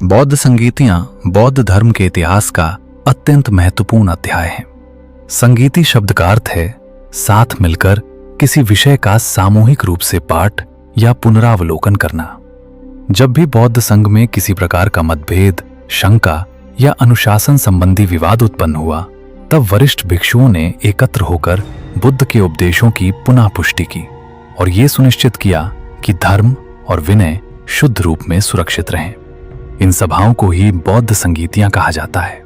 बौद्ध संगीतियां बौद्ध धर्म के इतिहास का अत्यंत महत्वपूर्ण अध्याय है। संगीति शब्द का अर्थ है साथ मिलकर किसी विषय का सामूहिक रूप से पाठ या पुनरावलोकन करना। जब भी बौद्ध संघ में किसी प्रकार का मतभेद, शंका या अनुशासन संबंधी विवाद उत्पन्न हुआ, तब वरिष्ठ भिक्षुओं ने एकत्र होकर बुद्ध के उपदेशों की पुनः पुष्टि की और ये सुनिश्चित किया कि धर्म और विनय शुद्ध रूप में सुरक्षित रहें। इन सभाओं को ही बौद्ध संगीतियां कहा जाता है।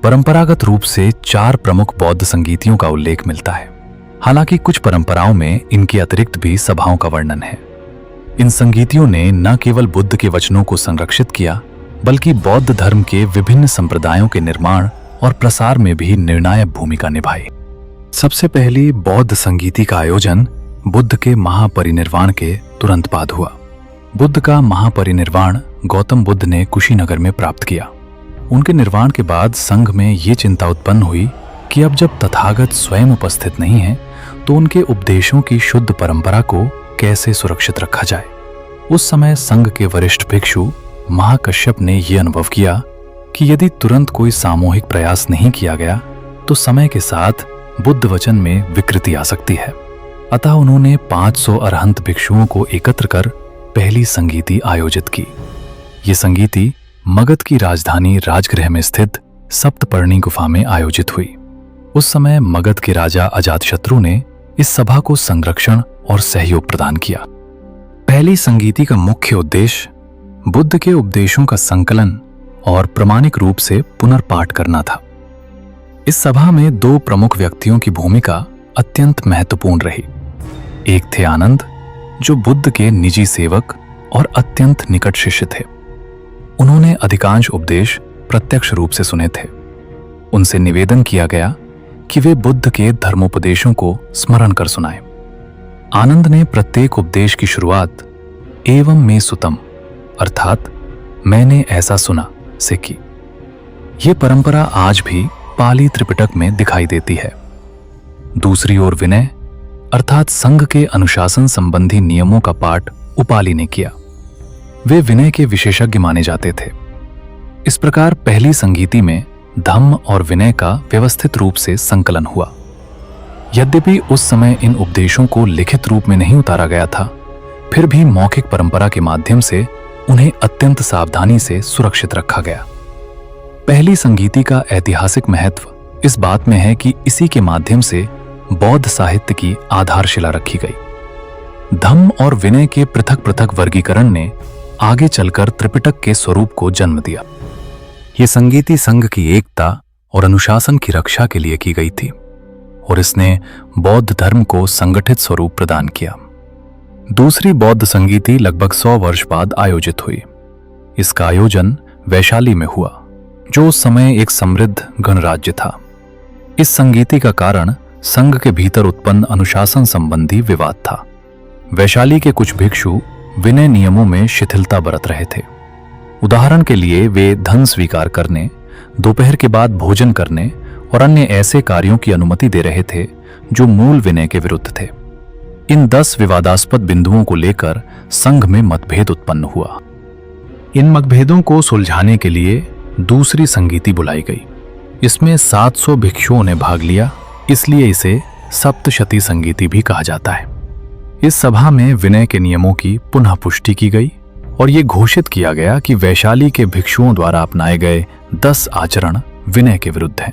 परंपरागत रूप से 4 प्रमुख बौद्ध संगीतियों का उल्लेख मिलता है। हालांकि कुछ परंपराओं में इनके अतिरिक्त भी सभाओं का वर्णन है। इन संगीतियों ने न केवल बुद्ध के वचनों को संरक्षित किया, बल्कि बौद्ध धर्म के विभिन्न संप्रदायों के निर्माण और प्रसार में भी निर्णायक भूमिका निभाई। सबसे पहली बौद्ध संगीति का आयोजन बुद्ध के महापरिनिर्वाण के तुरंत बाद हुआ। बुद्ध का महापरिनिर्वाण गौतम बुद्ध ने कुशीनगर में प्राप्त किया। उनके निर्वाण के बाद संघ में ये चिंता उत्पन्न हुई कि अब जब तथागत स्वयं उपस्थित नहीं है, तो उनके उपदेशों की शुद्ध परंपरा को कैसे सुरक्षित रखा जाए। उस समय संघ के वरिष्ठ भिक्षु महाकश्यप ने यह अनुभव किया कि यदि तुरंत कोई सामूहिक प्रयास नहीं किया गया, तो समय के साथ बुद्ध वचन में विकृति आ सकती है। अतः उन्होंने 500 अरहंत भिक्षुओं को एकत्र कर पहली संगीति आयोजित की। ये संगीति मगध की राजधानी राजगृह में स्थित सप्तपर्णी गुफा में आयोजित हुई। उस समय मगध के राजा अजातशत्रु ने इस सभा को संरक्षण और सहयोग प्रदान किया। पहली संगीति का मुख्य उद्देश्य बुद्ध के उपदेशों का संकलन और प्रामाणिक रूप से पुनर्पाठ करना था। इस सभा में 2 प्रमुख व्यक्तियों की भूमिका अत्यंत महत्वपूर्ण रही। एक थे आनंद, जो बुद्ध के निजी सेवक और अत्यंत निकट शिष्य थे। उन्होंने अधिकांश उपदेश प्रत्यक्ष रूप से सुने थे। उनसे निवेदन किया गया कि वे बुद्ध के धर्मोपदेशों को स्मरण कर सुनाएं। आनंद ने प्रत्येक उपदेश की शुरुआत एवं में सुतम अर्थात मैंने ऐसा सुना से की। यह परंपरा आज भी पाली त्रिपिटक में दिखाई देती है। दूसरी ओर विनय अर्थात संघ के अनुशासन संबंधी नियमों का पाठ उपाली ने किया। वे विनय के विशेषज्ञ माने जाते थे। इस प्रकार पहली संगीति में धम्म और विनय का व्यवस्थित रूप से संकलन हुआ। यद्यपि उस समय इन उपदेशों को लिखित रूप में नहीं उतारा गया था, फिर भी मौखिक परंपरा के माध्यम से उन्हें अत्यंत सावधानी से सुरक्षित रखा गया। पहली संगीति का ऐतिहासिक महत्व इस बात में है कि इसी के माध्यम से बौद्ध साहित्य की आधारशिला रखी गई। धम्म और विनय के पृथक पृथक वर्गीकरण ने आगे चलकर त्रिपिटक के स्वरूप को जन्म दिया। ये संगीति संघ की एकता और अनुशासन की रक्षा के लिए की गई थी और इसने बौद्ध धर्म को संगठित स्वरूप प्रदान किया। दूसरी बौद्ध संगीति लगभग 100 वर्ष बाद आयोजित हुई। इसका आयोजन वैशाली में हुआ, जो उस समय एक समृद्ध गणराज्य था। इस संगीति का कारण संघ के भीतर उत्पन्न अनुशासन संबंधी विवाद था। वैशाली के कुछ भिक्षु विनय नियमों में शिथिलता बरत रहे थे। उदाहरण के लिए वे धन स्वीकार करने, दोपहर के बाद भोजन करने और अन्य ऐसे कार्यों की अनुमति दे रहे थे जो मूल विनय के विरुद्ध थे। इन 10 विवादास्पद बिंदुओं को लेकर संघ में मतभेद उत्पन्न हुआ। इन मतभेदों को सुलझाने के लिए दूसरी संगीति बुलाई गई। इसमें 700 भिक्षुओं ने भाग लिया, इसलिए इसे सप्तशती संगीति भी कहा जाता है। इस सभा में विनय के नियमों की पुनः पुष्टि की गई और ये घोषित किया गया कि वैशाली के भिक्षुओं द्वारा अपनाए गए 10 आचरण विनय के विरुद्ध हैं।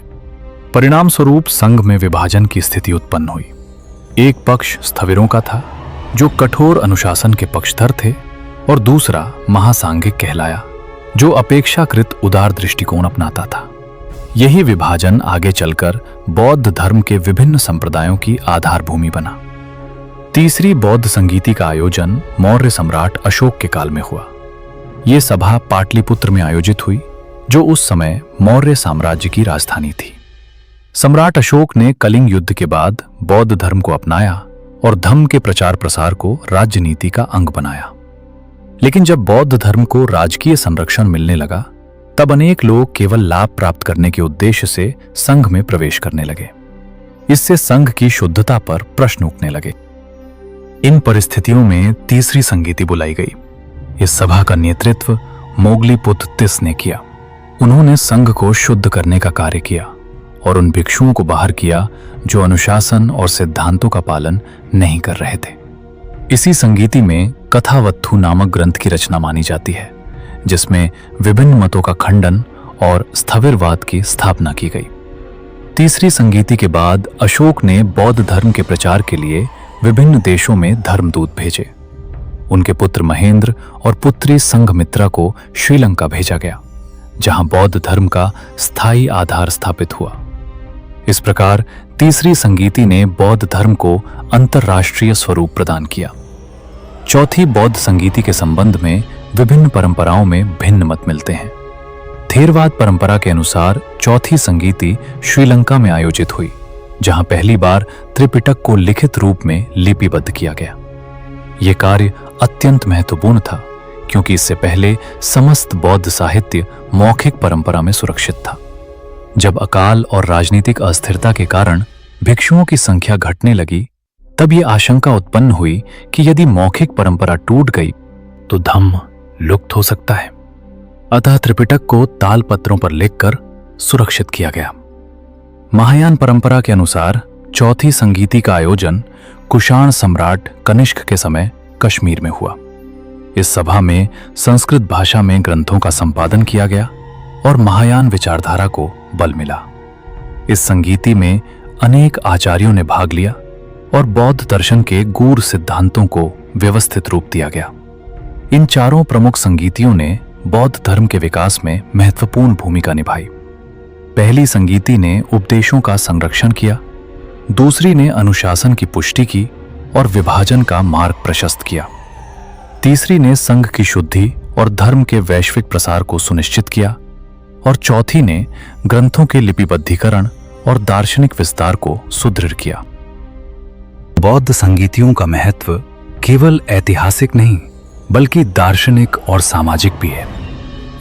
परिणाम स्वरूप संघ में विभाजन की स्थिति उत्पन्न हुई। एक पक्ष स्थविरों का था, जो कठोर अनुशासन के पक्षधर थे, और दूसरा महासांघिक कहलाया, जो अपेक्षाकृत उदार दृष्टिकोण अपनाता था। यही विभाजन आगे चलकर बौद्ध धर्म के विभिन्न संप्रदायों की आधारभूमि बना। तीसरी बौद्ध संगीति का आयोजन मौर्य सम्राट अशोक के काल में हुआ। यह सभा पाटलिपुत्र में आयोजित हुई, जो उस समय मौर्य साम्राज्य की राजधानी थी। सम्राट अशोक ने कलिंग युद्ध के बाद बौद्ध धर्म को अपनाया और धम्म के प्रचार प्रसार को राज्य नीति का अंग बनाया। लेकिन जब बौद्ध धर्म को राजकीय संरक्षण मिलने लगा, तब अनेक लोग केवल लाभ प्राप्त करने के उद्देश्य से संघ में प्रवेश करने लगे। इससे संघ की शुद्धता पर प्रश्न उठने लगे। इन परिस्थितियों में तीसरी संगीति बुलाई गई। इस सभा का नेतृत्व मोगलीपुत्र तिस ने किया। उन्होंने संघ को शुद्ध करने का कार्य किया और उन भिक्षुओं को बाहर किया जो अनुशासन और सिद्धांतों का पालन नहीं कर रहे थे। इसी संगीति में कथावत्थु नामक ग्रंथ की रचना मानी जाती है, जिसमें विभिन्न मतों का खंडन और स्थविरवाद की स्थापना की गई। तीसरी संगीति के बाद अशोक ने बौद्ध धर्म के प्रचार के लिए विभिन्न देशों में धर्मदूत भेजे। उनके पुत्र महेंद्र और पुत्री संघमित्रा को श्रीलंका भेजा गया, जहां बौद्ध धर्म का स्थायी आधार स्थापित हुआ। इस प्रकार तीसरी संगीति ने बौद्ध धर्म को अंतर्राष्ट्रीय स्वरूप प्रदान किया। चौथी बौद्ध संगीति के संबंध में विभिन्न परंपराओं में भिन्न मत मिलते हैं। थेरवाद परंपरा के अनुसार चौथी संगीति श्रीलंका में आयोजित हुई, जहां पहली बार त्रिपिटक को लिखित रूप में लिपिबद्ध किया गया। यह कार्य अत्यंत महत्वपूर्ण था, क्योंकि इससे पहले समस्त बौद्ध साहित्य मौखिक परंपरा में सुरक्षित था। जब अकाल और राजनीतिक अस्थिरता के कारण भिक्षुओं की संख्या घटने लगी, तब यह आशंका उत्पन्न हुई कि यदि मौखिक परंपरा टूट गई तो धम्म लुप्त हो सकता है। अतः त्रिपिटक को तालपत्रों पर लिखकर सुरक्षित किया गया। महायान परंपरा के अनुसार चौथी संगीति का आयोजन कुषाण सम्राट कनिष्क के समय कश्मीर में हुआ। इस सभा में संस्कृत भाषा में ग्रंथों का संपादन किया गया और महायान विचारधारा को बल मिला। इस संगीति में अनेक आचार्यों ने भाग लिया और बौद्ध दर्शन के गूढ़ सिद्धांतों को व्यवस्थित रूप दिया गया। इन चारों प्रमुख संगीतियों ने बौद्ध धर्म के विकास में महत्वपूर्ण भूमिका निभाई। पहली संगीति ने उपदेशों का संरक्षण किया, दूसरी ने अनुशासन की पुष्टि की और विभाजन का मार्ग प्रशस्त किया, तीसरी ने संघ की शुद्धि और धर्म के वैश्विक प्रसार को सुनिश्चित किया और चौथी ने ग्रंथों के लिपिबद्धीकरण और दार्शनिक विस्तार को सुदृढ़ किया। बौद्ध संगीतियों का महत्व केवल ऐतिहासिक नहीं, बल्कि दार्शनिक और सामाजिक भी है।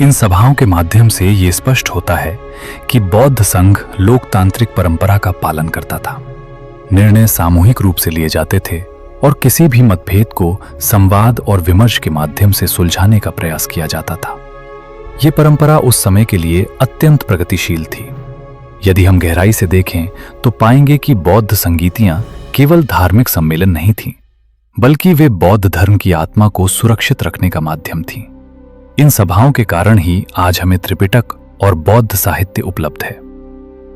इन सभाओं के माध्यम से ये स्पष्ट होता है कि बौद्ध संघ लोकतांत्रिक परंपरा का पालन करता था। निर्णय सामूहिक रूप से लिए जाते थे और किसी भी मतभेद को संवाद और विमर्श के माध्यम से सुलझाने का प्रयास किया जाता था। ये परंपरा उस समय के लिए अत्यंत प्रगतिशील थी। यदि हम गहराई से देखें तो पाएंगे कि बौद्ध संगीतियां केवल धार्मिक सम्मेलन नहीं थीं, बल्कि वे बौद्ध धर्म की आत्मा को सुरक्षित रखने का माध्यम थीं। इन सभाओं के कारण ही आज हमें त्रिपिटक और बौद्ध साहित्य उपलब्ध है।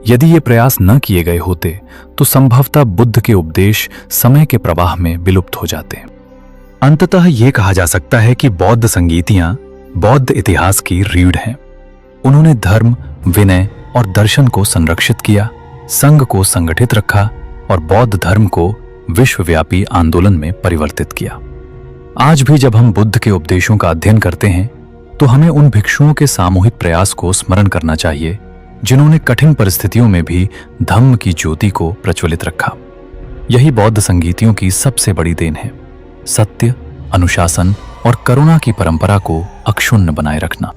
यदि ये प्रयास न किए गए होते तो संभवतः बुद्ध के उपदेश समय के प्रवाह में विलुप्त हो जाते। अंततः ये कहा जा सकता है कि बौद्ध संगीतियां बौद्ध इतिहास की रीढ़ हैं। उन्होंने धर्म, विनय और दर्शन को संरक्षित किया, संघ को संगठित रखा और बौद्ध धर्म को विश्वव्यापी आंदोलन में परिवर्तित किया। आज भी जब हम बुद्ध के उपदेशों का अध्ययन करते हैं तो हमें उन भिक्षुओं के सामूहिक प्रयास को स्मरण करना चाहिए, जिन्होंने कठिन परिस्थितियों में भी धम्म की ज्योति को प्रज्वलित रखा। यही बौद्ध संगीतियों की सबसे बड़ी देन है, सत्य, अनुशासन और करुणा की परंपरा को अक्षुण्ण बनाए रखना।